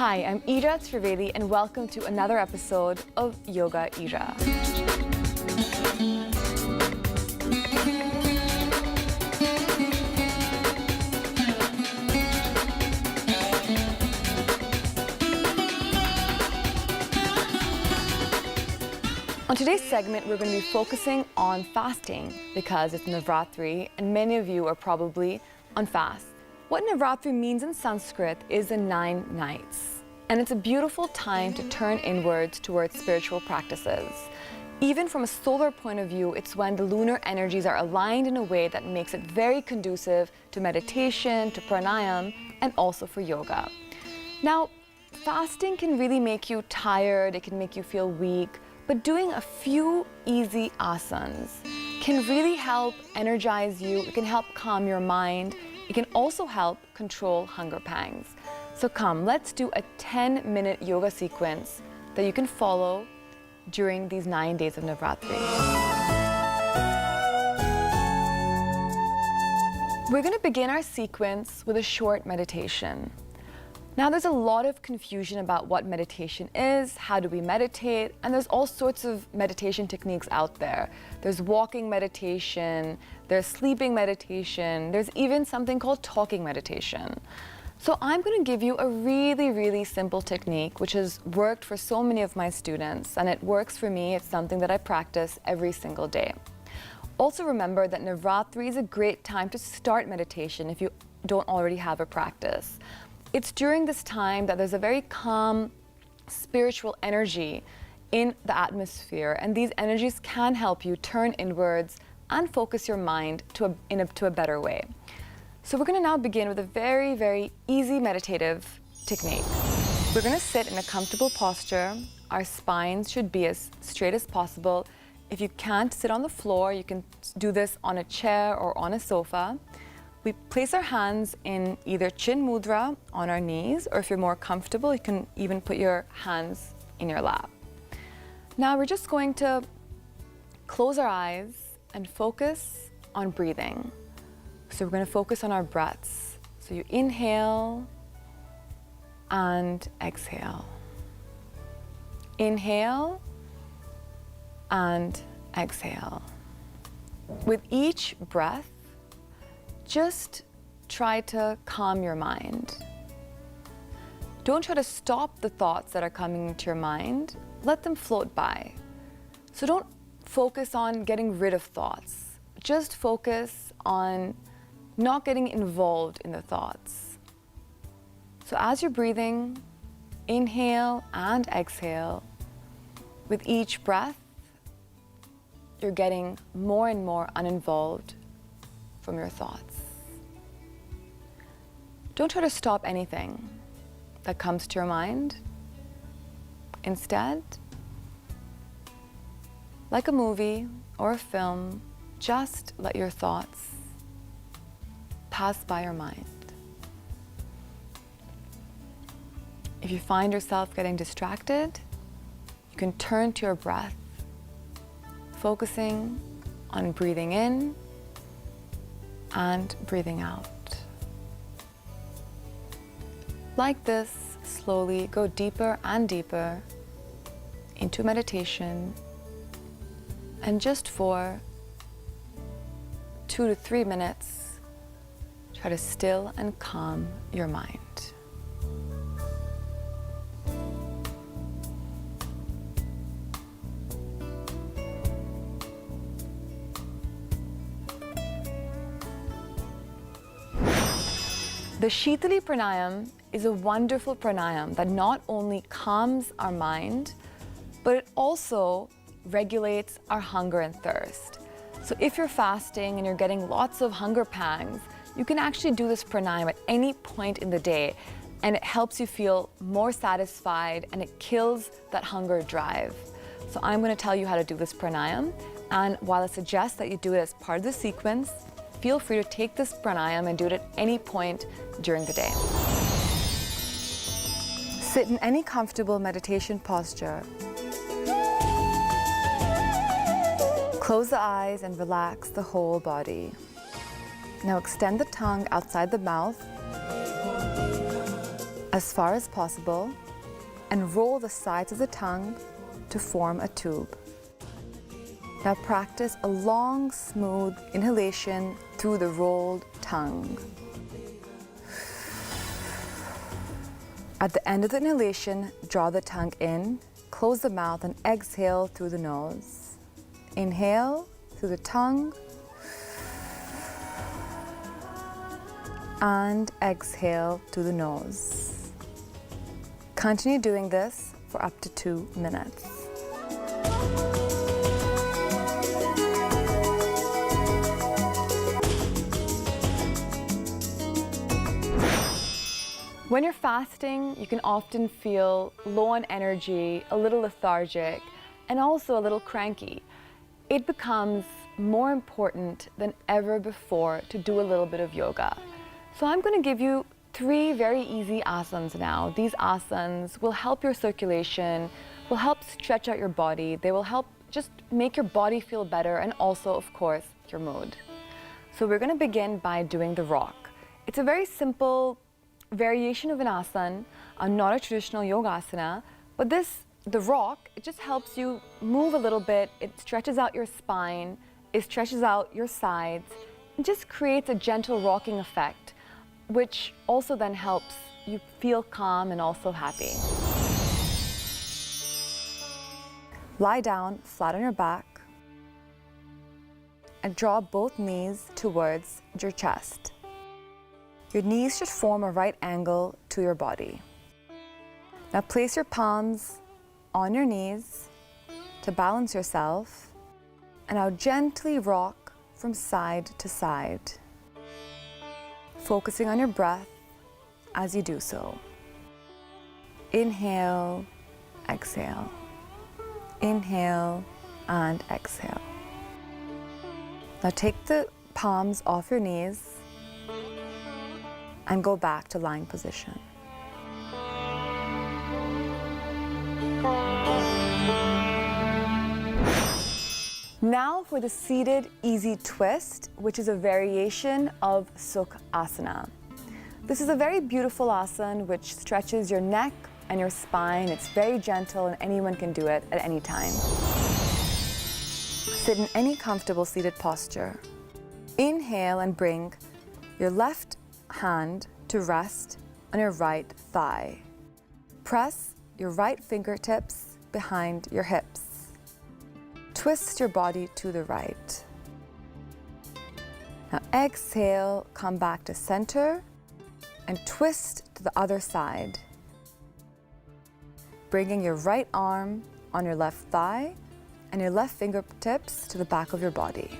Hi, I'm Ira Trivedi and welcome to another episode of Yoga Ira. On today's segment, we're going to be focusing on fasting because it's Navratri and many of you are probably on fast. What Navratri means in Sanskrit is the 9 nights, and it's a beautiful time to turn inwards towards spiritual practices. Even from a solar point of view, it's when the lunar energies are aligned in a way that makes it very conducive to meditation, to pranayama, and also for yoga. Now, fasting can really make you tired, it can make you feel weak, but doing a few easy asanas can really help energize you, it can help calm your mind, it can also help control hunger pangs. So come, let's do a 10-minute yoga sequence that you can follow during these 9 days of Navratri. We're going to begin our sequence with a short meditation. Now, there's a lot of confusion about what meditation is, how do we meditate, and there's all sorts of meditation techniques out there. There's walking meditation, there's sleeping meditation, there's even something called talking meditation. So I'm going to give you a really simple technique which has worked for so many of my students, and it works for me. It's something that I practice every single day. Also remember that Navratri is a great time to start meditation if you don't already have a practice. It's during this time that there's a very calm spiritual energy in the atmosphere, and these energies can help you turn inwards and focus your mind to a better way. So we're going to now begin with a very easy meditative technique. We're going to sit in a comfortable posture. Our spines should be as straight as possible. If you can't sit on the floor, you can do this on a chair or on a sofa. We place our hands in either chin mudra on our knees, or if you're more comfortable, you can even put your hands in your lap. Now we're just going to close our eyes and focus on breathing. So we're going to focus on our breaths. So you inhale and exhale. Inhale and exhale. With each breath, just try to calm your mind. Don't try to stop the thoughts that are coming into your mind. Let them float by. So don't focus on getting rid of thoughts. Just focus on not getting involved in the thoughts. So as you're breathing, inhale and exhale. With each breath, you're getting more and more uninvolved from your thoughts. Don't try to stop anything that comes to your mind. Instead, like a movie or a film, just let your thoughts pass by your mind. If you find yourself getting distracted, you can turn to your breath, focusing on breathing in and breathing out. Like this, slowly go deeper and deeper into meditation, and just for 2 to 3 minutes, try to still and calm your mind. The Shitali Pranayama is a wonderful pranayama that not only calms our mind, but it also regulates our hunger and thirst. So if you're fasting and you're getting lots of hunger pangs, you can actually do this pranayama at any point in the day, and it helps you feel more satisfied and it kills that hunger drive. So I'm going to tell you how to do this pranayama, and while I suggest that you do it as part of the sequence, feel free to take this pranayama and do it at any point during the day. Sit in any comfortable meditation posture. Close the eyes and relax the whole body. Now extend the tongue outside the mouth as far as possible and roll the sides of the tongue to form a tube. Now practice a long, smooth inhalation through the rolled tongue. At the end of the inhalation, draw the tongue in, close the mouth, and exhale through the nose. Inhale through the tongue and exhale through the nose. Continue doing this for up to 2 minutes. When you're fasting, you can often feel low on energy, a little lethargic, and also a little cranky. It becomes more important than ever before to do a little bit of yoga. So I'm going to give you 3 very easy asanas now. These asanas will help your circulation, will help stretch out your body. They will help just make your body feel better and also, of course, your mood. So we're going to begin by doing the rock. It's a very simple variation of an asana, not a traditional yoga asana, but the rock, it just helps you move a little bit. It stretches out your spine, it stretches out your sides, it just creates a gentle rocking effect, which also then helps you feel calm and also happy. Lie down flat on your back and draw both knees towards your chest. Your knees should form a right angle to your body. Now place your palms on your knees to balance yourself, and now gently rock from side to side, focusing on your breath as you do so. Inhale, exhale. Inhale and exhale. Now take the palms off your knees and go back to lying position. Now for the seated easy twist, which is a variation of Sukh Asana. This is a very beautiful asana which stretches your neck and your spine. It's very gentle and anyone can do it at any time. Sit in any comfortable seated posture. Inhale and bring your left hand to rest on your right thigh. Press your right fingertips behind your hips. Twist your body to the right. Now exhale, come back to center and twist to the other side. Bringing your right arm on your left thigh and your left fingertips to the back of your body.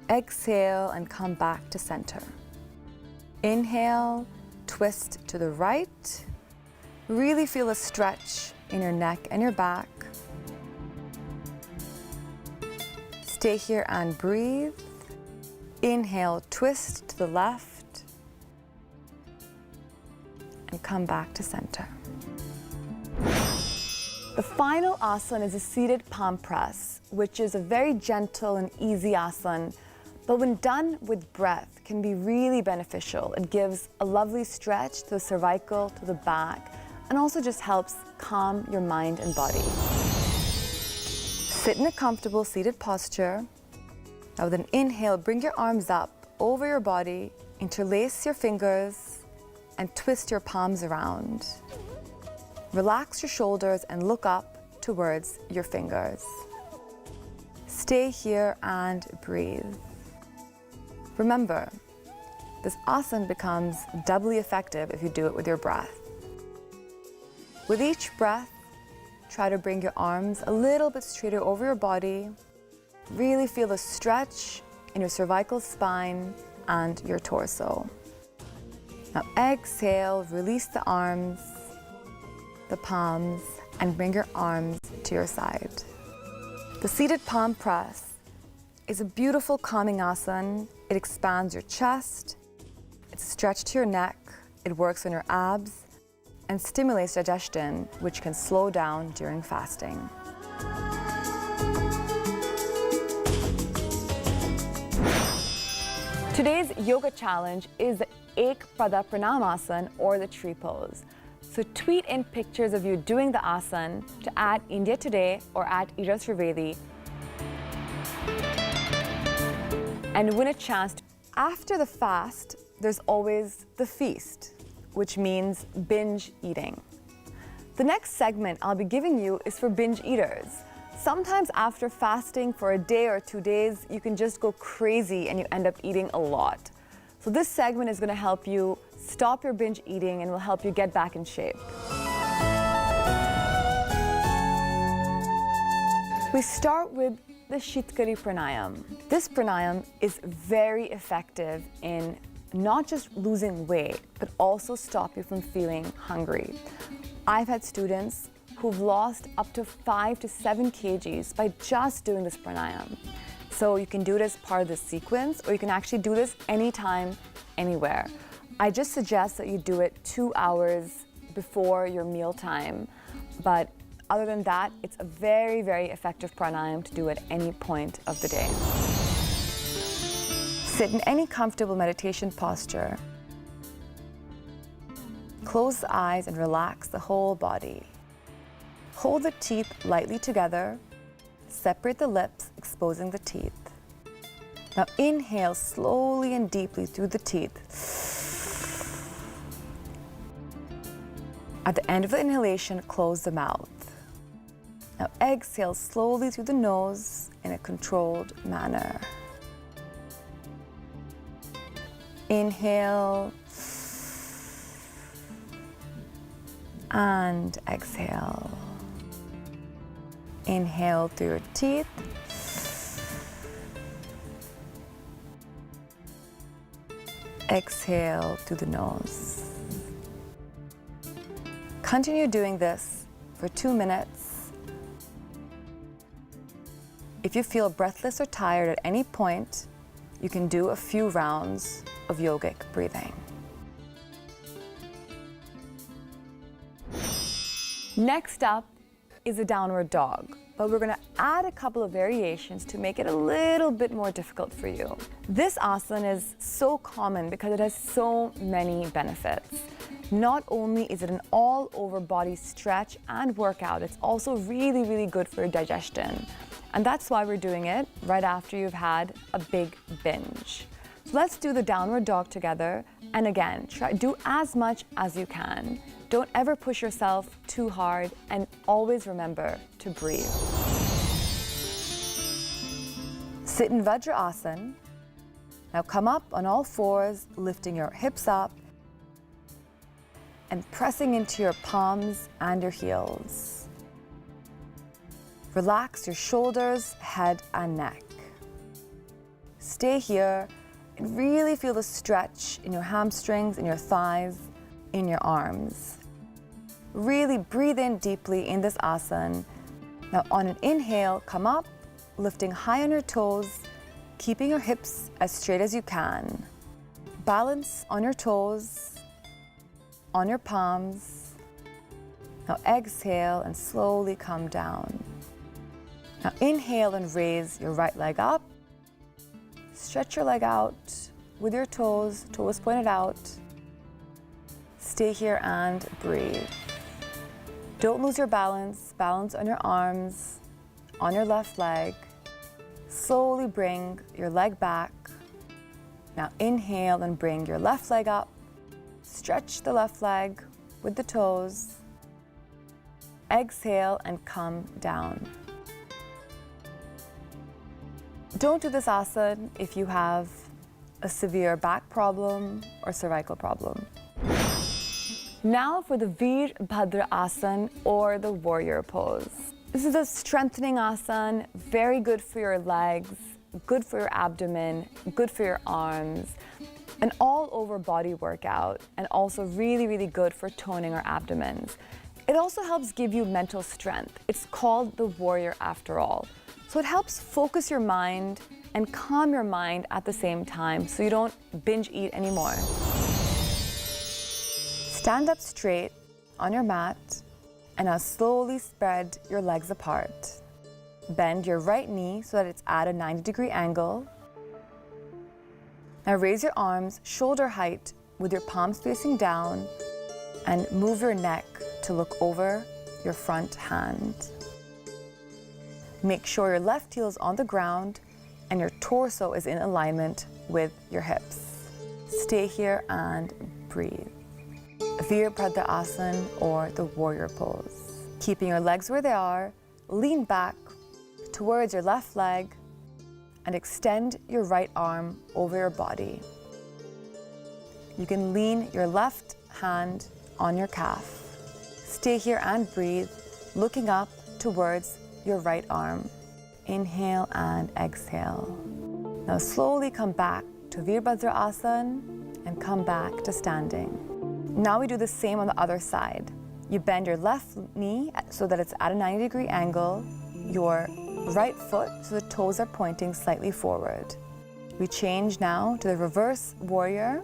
Exhale and come back to center. Inhale, twist to the right. Really feel a stretch in your neck and your back. Stay here and breathe. Inhale, twist to the left. And come back to center. The final asana is a seated palm press, which is a very gentle and easy asana, but when done with breath, can be really beneficial. It gives a lovely stretch to the cervical, to the back, and also just helps calm your mind and body. Sit in a comfortable seated posture. Now with an inhale, bring your arms up over your body, interlace your fingers, and twist your palms around. Relax your shoulders and look up towards your fingers. Stay here and breathe. Remember, this asana becomes doubly effective if you do it with your breath. With each breath, try to bring your arms a little bit straighter over your body. Really feel the stretch in your cervical spine and your torso. Now exhale, release the arms, the palms, and bring your arms to your side. The seated palm press is a beautiful calming asana. It expands your chest, it's stretched to your neck, it works on your abs, and stimulates digestion, which can slow down during fasting. Today's yoga challenge is Ek Pada Pranayama or the tree pose. So tweet in pictures of you doing the asana to @IndiaToday or @Ira Trivedi and win a chance. After the fast, there's always the feast, which means binge eating. The next segment I'll be giving you is for binge eaters. Sometimes after fasting for a day or 2 days, you can just go crazy and you end up eating a lot. So this segment is going to help you stop your binge eating and will help you get back in shape. We start with the Shitkari Pranayama. This pranayama is very effective in not just losing weight, but also stop you from feeling hungry. I've had students who've lost up to 5 to 7 kgs by just doing this pranayama. So you can do it as part of the sequence, or you can actually do this anytime, anywhere. I just suggest that you do it 2 hours before your meal time. But other than that, it's a very, very effective pranayama to do at any point of the day. Sit in any comfortable meditation posture. Close the eyes and relax the whole body. Hold the teeth lightly together. Separate the lips, exposing the teeth. Now inhale slowly and deeply through the teeth. At the end of the inhalation, close the mouth. Now exhale slowly through the nose in a controlled manner. Inhale and exhale. Inhale through your teeth. Exhale through the nose. Continue doing this for 2 minutes. If you feel breathless or tired at any point, you can do a few rounds of yogic breathing. Next up is a downward dog, but we're going to add a couple of variations to make it a little bit more difficult for you. This asana is so common because it has so many benefits. Not only is it an all-over body stretch and workout, it's also really, really good for your digestion. And that's why we're doing it right after you've had a big binge. So let's do the downward dog together. And again, do as much as you can. Don't ever push yourself too hard, and always remember to breathe. Sit in Vajra Asana. Now come up on all fours, lifting your hips up and pressing into your palms and your heels. Relax your shoulders, head, and neck. Stay here and really feel the stretch in your hamstrings, in your thighs, in your arms. Really breathe in deeply in this asana. Now on an inhale, come up, lifting high on your toes, keeping your hips as straight as you can. Balance on your toes, on your palms. Now exhale and slowly come down. Now inhale and raise your right leg up. Stretch your leg out with your toes pointed out. Stay here and breathe. Don't lose your balance. Balance on your arms, on your left leg. Slowly bring your leg back. Now inhale and bring your left leg up. Stretch the left leg with the toes. Exhale and come down. Don't do this asana if you have a severe back problem or cervical problem. Now for the Veerbhadra Asana or the warrior pose. This is a strengthening asana, very good for your legs, good for your abdomen, good for your arms, an all-over body workout, and also really, really good for toning our abdomens. It also helps give you mental strength. It's called the warrior after all. So it helps focus your mind and calm your mind at the same time so you don't binge eat anymore. Stand up straight on your mat and now slowly spread your legs apart. Bend your right knee so that it's at a 90-degree angle. Now raise your arms shoulder height with your palms facing down and move your neck to look over your front hand. Make sure your left heel is on the ground and your torso is in alignment with your hips. Stay here and breathe. Virabhadra Asana, or the warrior pose. Keeping your legs where they are, lean back towards your left leg and extend your right arm over your body. You can lean your left hand on your calf. Stay here and breathe, looking up towards your right arm. Inhale and exhale. Now slowly come back to Virabhadra Asana and come back to standing. Now we do the same on the other side. You bend your left knee so that it's at a 90-degree angle, your right foot so the toes are pointing slightly forward. We change now to the reverse warrior,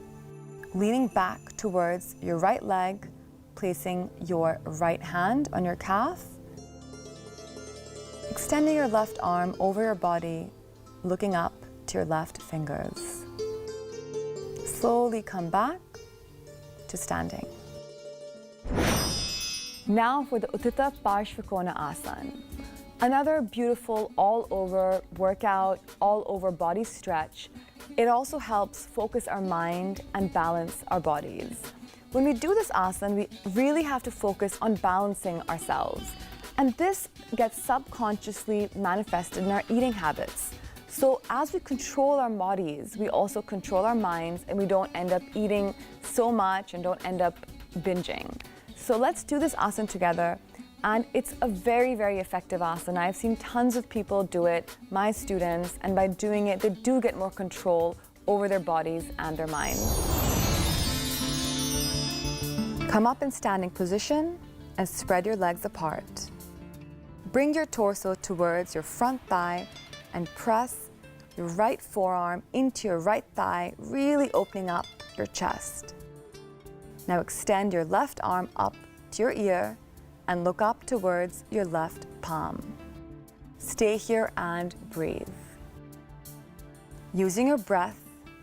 leaning back towards your right leg, placing your right hand on your calf, extending your left arm over your body, looking up to your left fingers. Slowly come back to standing. Now for the Utthita Parshvakona Asana. Another beautiful all-over workout, all-over body stretch. It also helps focus our mind and balance our bodies. When we do this asana, we really have to focus on balancing ourselves. And this gets subconsciously manifested in our eating habits. So as we control our bodies, we also control our minds and we don't end up eating so much and don't end up binging. So let's do this asana together. And it's a very, very effective asana. I've seen tons of people do it, my students, and by doing it, they do get more control over their bodies and their minds. Come up in standing position and spread your legs apart. Bring your torso towards your front thigh and press your right forearm into your right thigh, really opening up your chest. Now extend your left arm up to your ear and look up towards your left palm. Stay here and breathe. Using your breath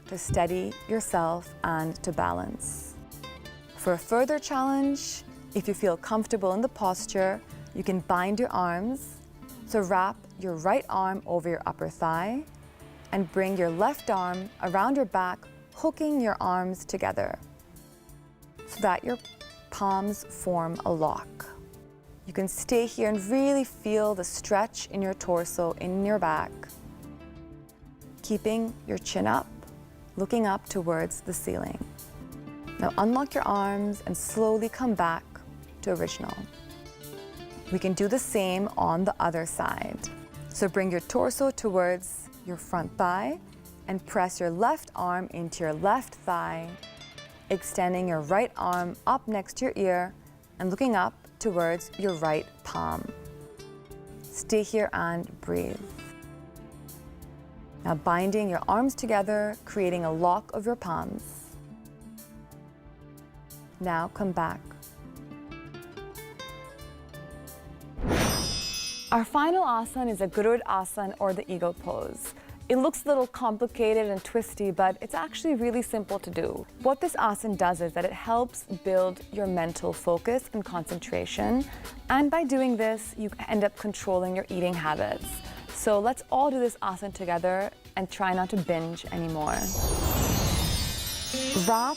to steady yourself and to balance. For a further challenge, if you feel comfortable in the posture, you can bind your arms. So wrap your right arm over your upper thigh and bring your left arm around your back, hooking your arms together so that your palms form a lock. You can stay here and really feel the stretch in your torso, in your back, keeping your chin up, looking up towards the ceiling. Now unlock your arms and slowly come back to original. We can do the same on the other side. So bring your torso towards your front thigh and press your left arm into your left thigh, extending your right arm up next to your ear and looking up towards your right palm. Stay here and breathe. Now binding your arms together, creating a lock of your palms. Now come back. Our final asana is a Garud Asana, or the eagle pose. It looks a little complicated and twisty, but it's actually really simple to do. What this asana does is that it helps build your mental focus and concentration. And by doing this, you end up controlling your eating habits. So let's all do this asana together and try not to binge anymore. Wrap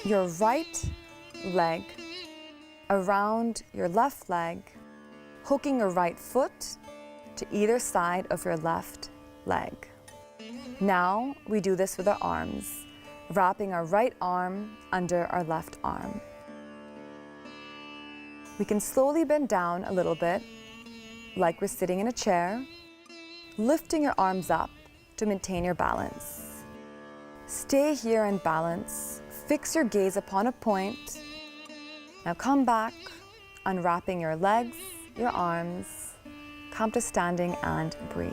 your right leg around your left leg, hooking your right foot to either side of your left leg. Now we do this with our arms, wrapping our right arm under our left arm. We can slowly bend down a little bit, like we're sitting in a chair, lifting your arms up to maintain your balance. Stay here in balance, fix your gaze upon a point. Now come back, unwrapping your legs, your arms, come to standing and breathe.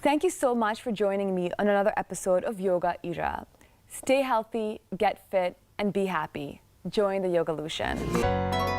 Thank you so much for joining me on another episode of Yoga Ira. Stay healthy, get fit, and be happy. Join the Yogalution.